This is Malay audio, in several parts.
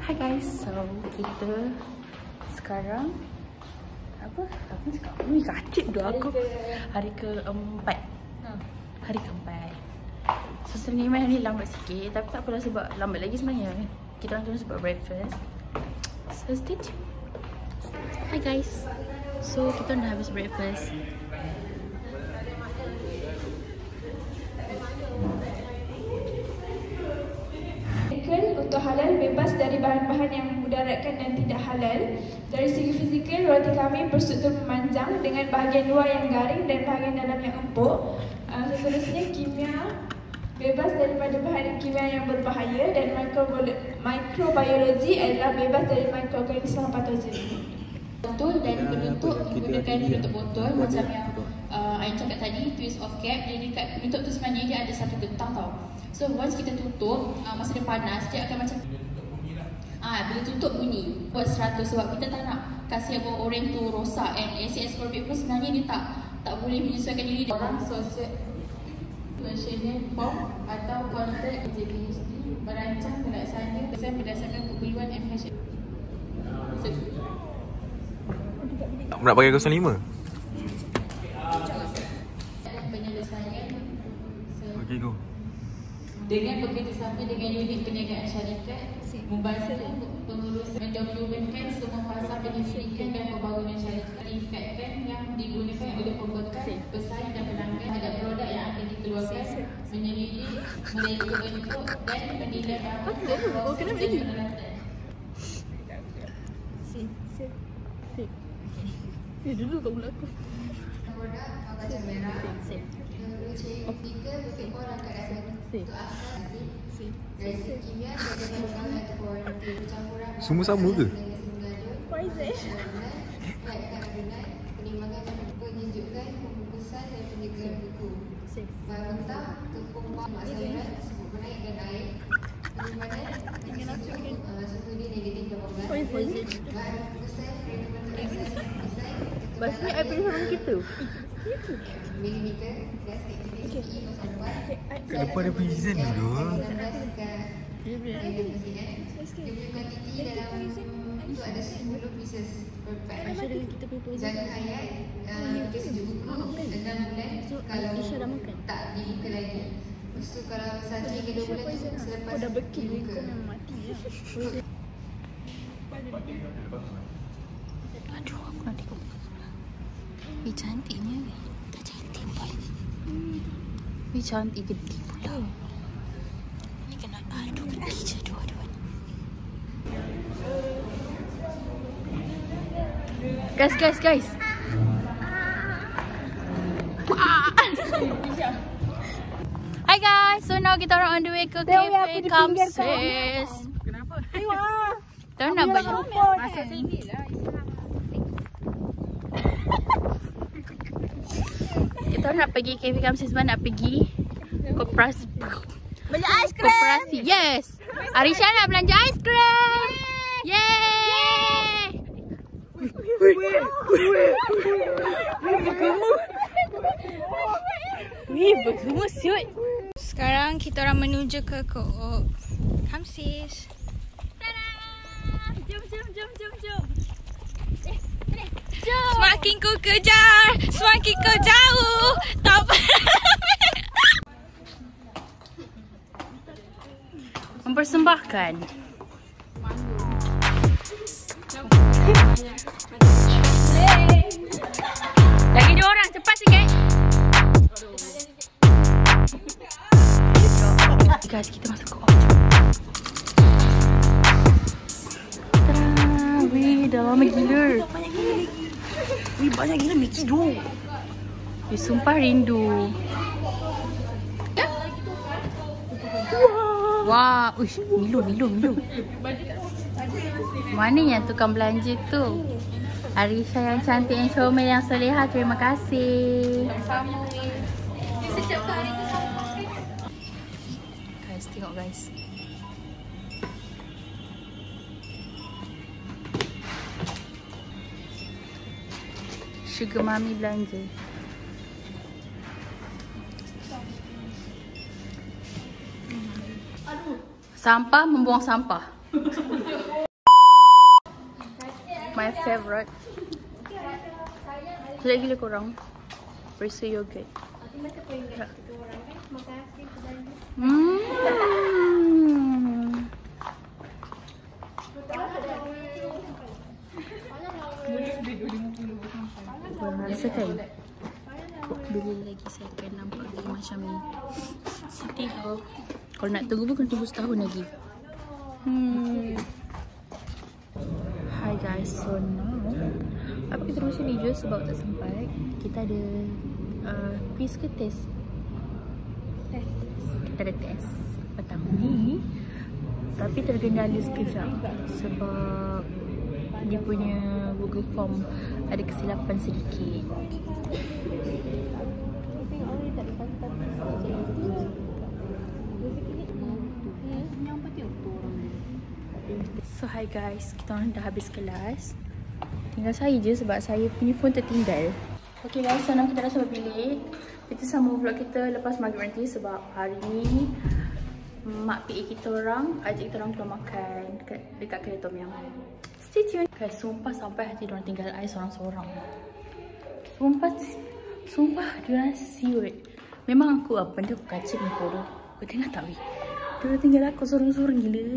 Hi guys, so kita sekarang apa cakap? Ni katip dah aku. Hari keempat. Hari keempat. So sebenarnya ni lambat sikit, tapi tak apalah sebab lambat lagi sebenarnya. Kita orang cuma sebab breakfast. So stay tuned. Hi guys. So kita dah habis breakfast. Untuk halal bebas dari bahan-bahan yang memudaratkan dan tidak halal. Dari segi fizikal, roti kami berstruktur memanjang dengan bahagian luar yang garing dan bahagian dalam yang empuk. Seterusnya, kimia bebas daripada bahan kimia yang berbahaya dan mikrobiologi adalah bebas dari mikroorganisma patogen. Botol dan bentuk menggunakan bentuk botol macam yang Ain cakap tadi, twist of cap. Jadi kat bentuk tu sebenarnya dia ada satu getah tau. So once kita tutup, masa dia panas, dia akan macam bila tutup bunyi buat 100 sebab kita tak nak kasih orang tu rosak. And ACS Corbett pun sebenarnya dia tak boleh menyesuaikan diri orang social versionnya form atau kontrak JPHD merancang pelaksanaan berdasarkan keperluan MH. Nak pakai 05? Okey, go. Dengan bekerjasama dengan unit perniagaan syarikat, membantu pengurus mendokumentkan semua fasa penyelidikan dan pembangunan syarikat, meningkatkan yang digunakan oleh pembekal, pesaing dan pelanggan terhadap produk yang akan dikeluarkan, menyelidik, mereka bentuk dan menilai bahan proses dan penelitian. Dulu kau mula aku. Produk macam merah. Semua sama ke? Penimbangan penunjukan, pembungkusan dan penjagaan buku. Bahan mentah, tepung mak sayuran, sebut menaik dan air. Penyimpanan, suhu dia negatif 18. Bahan bungkusan, design. Maksudnya I pilih sama kita. Milimeter, plastik jenis E04. Kat depan ada prison tu. Dia punya quantity dalam tu ada 10 pieces per pack. Jaga hayat, dia sejuk buku 6 bulan kalau tak dibuka lagi. Lepas tu kalau 1 hingga 2 bulan tu selepas dibuka. Aduh, aku nak tengok. Cantiknya. Tak cantik pun. Cantik gede pula. Ni kena aduh gede je dua-dua. Guys. Hi guys, so now kita orang on the way ke Cafe Kamsis. Kenapa? Kita nak balik. Masuk sini lah. Kita nak pergi Cafe Kamsis sebab nak pergi koperasi. Beli aiskrim. Koperasi, yes. Arisha nak belanja aiskrim. Yeay. Ni bergemuk siut. Sekarang kita orang menuju ke Kamsis. Jom. Semakin ku kejar, semakin ku jauh. Tak apa. Mempersembahkan lagi 2 orang, cepat sikit. Guys, kita masuk ke wih, dah lama gila. Wih, banyak gila Mickey tu. Sumpah rindu. Wah, uish, Milo. Mana yang tukang belanja tu? Arisha yang cantik, yang comel, yang soleha. Terima kasih. Sama. Sejak hari tu sama. Guys, tengok guys. Sugar Mami belanja. Sampah membuang sampah. My favorite. Sedap gila korang. Berisa yogurt. Rasa kan? Bila lagi saya akan nampak dia macam ni. Sedih tau. Kalau nak tunggu pun kena tunggu setahun lagi. Hi guys, so now apa kita terus ni je sebab tak sempat. Kita ada quiz ke test? Kita ada test petang ni. Tapi tergendala sekejap sebab dia punya Google Form ada kesilapan sedikit. So hi guys, kita orang dah habis kelas. Tinggal saya je sebab saya punya phone tertinggal. Okay guys, so now kita dah sampai bilik. Kita sambung vlog kita lepas maghrib nanti sebab hari ni mak PA kita orang ajak kita orang keluar makan dekat kedai Tom Yum. Stay tune. Guys, sumpah sampai hati diorang tinggal I seorang-seorang. Sumpah diorang siut. Memang aku benda aku kacau muka tu. Kau tengok tak weh? Diorang tinggal aku seorang-seorang gila.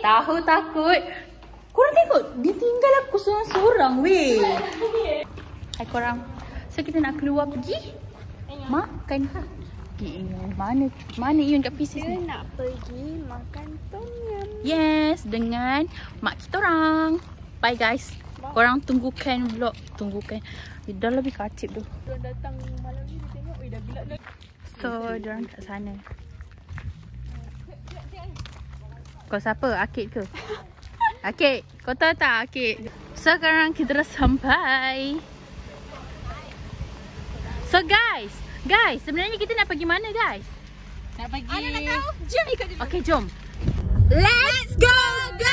Tahu takut. Korang tengok, dia tinggal aku seorang-seorang weh. Hai korang. So kita nak keluar pergi makan. Mana Yun kat Pisces ni? Kita nak pergi makan Tom Yum. Yes, dengan mak kita orang. Bye guys. Korang tunggukan vlog. Dah lebih kacip tu. Diorang datang malam ni, dia tengok dah gelap dah. So diorang kat sana. Kau siapa? Akid ke? Akid, kau tahu tak Akid? So sekarang kita dah sampai. So guys, sebenarnya kita nak pergi mana guys? Nak pergi. Ana nak tahu? Jom ikut dulu. Okay, jom. Let's go guys!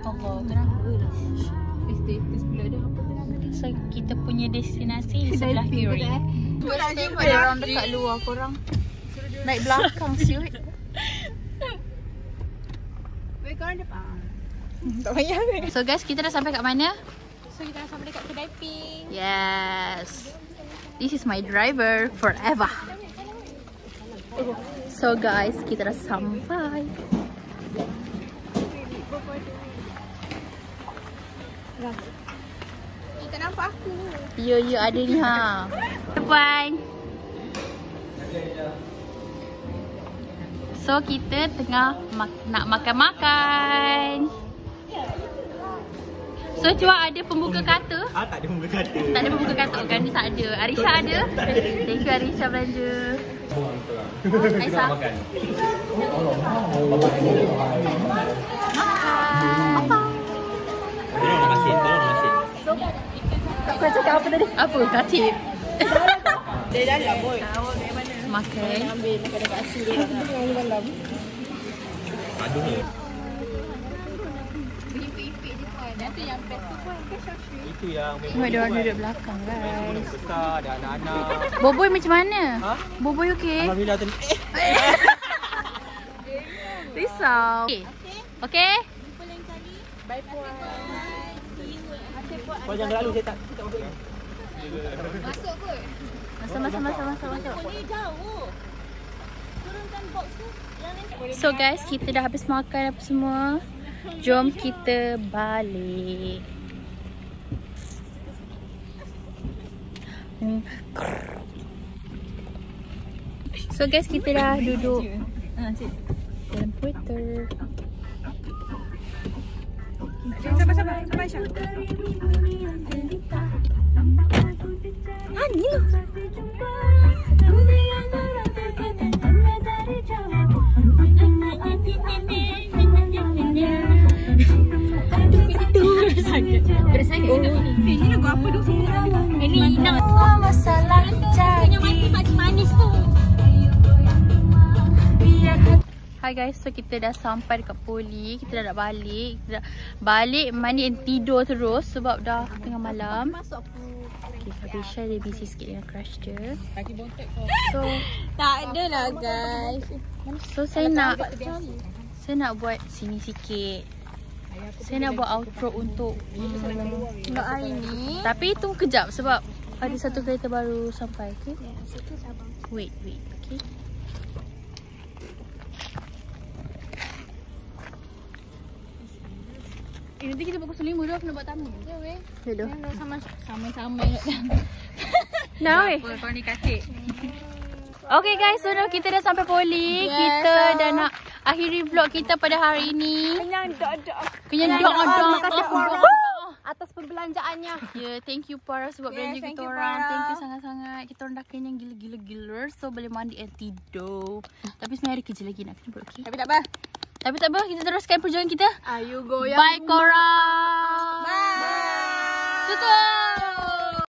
Allah, terang lah. Status pula dah apa terang tadi. So kita punya destinasi sebelah kiri. Ada orang dekat luar korang. Naik belakang siut. Weh, korang depan. Tak payah. So guys, kita dah sampai kat mana? So kita dah sampai dekat kedai Pink. Yes. This is my driver forever. So guys, kita dah sampai. Tak nampak aku. Ya, ada ni ha. Depan. So kita tengah nak makan-makan. So Cua ada pembuka kata? Tak ada pembuka kata. Tak ada pembuka kata kan? Ni tak ada. Arisha ada? Thank you Arisha belanja. Aisyah. Makan. Tolong masin. Kau cakap apa tadi? Apa? Katib. Dia dalam boy. Makan. Ambil makan dekat asyik dia orang dalam. Aduh ni. Ipik-ipik je kan. Nanti yang best tu kan ke Syafri? Itu yang Cuma dia orang duduk belakang guys. besar, ada anak-anak. Boboy macam mana? Ha? Boboy okey? Alhamdulillah tadi. Risau. Okey? Jumpa lain kali. Bye puan. Kau jangan lalu saya tak masuk. Masuk kot. Masuk. Boleh jauh. Turunkan box tu. So guys, kita dah habis makan apa semua. Jom kita balik. So guys, kita dah duduk dalam Twitter. Sabar Syah. Ni loh. Ini lagu apa tu? Ini Inang. Masalah jadi manis tu. Hi Hi guys, so kita dah sampai dekat poli. Kita dah nak balik. Kita dah balik mandi dan tidur terus sebab dah tengah malam. Okay, Fabrisha dia busy sikit dengan crush dia. So Tak ada lah guys. So saya nak buat sini sikit. Saya nak buat outro untuk hari ni. tapi tunggu kejap sebab ada satu kereta baru sampai. Okay? Wait. Okay. Nanti kita pukul 5 dah kena buat tamu. Ya weh. Hello. Sama-sama. Nah weh. Apa kau ni kacik? Okay guys, so kita dah sampai poli. Kita dah nak akhiri vlog kita pada hari ini. Kenyang dok. Makasih Farah atas perbelanjaannya. Yeah, thank you Farah sebab belanja kita orang. Thank you sangat-sangat. Kita orang dah kenyang gila-gila. So boleh mandi and tidur. Tapi sebenarnya ada kerja lagi nak kena buat. Okay? Tapi tak apa, kita teruskan perjuangan kita. Ayo goyang. Bye korang. Bye. Tutup.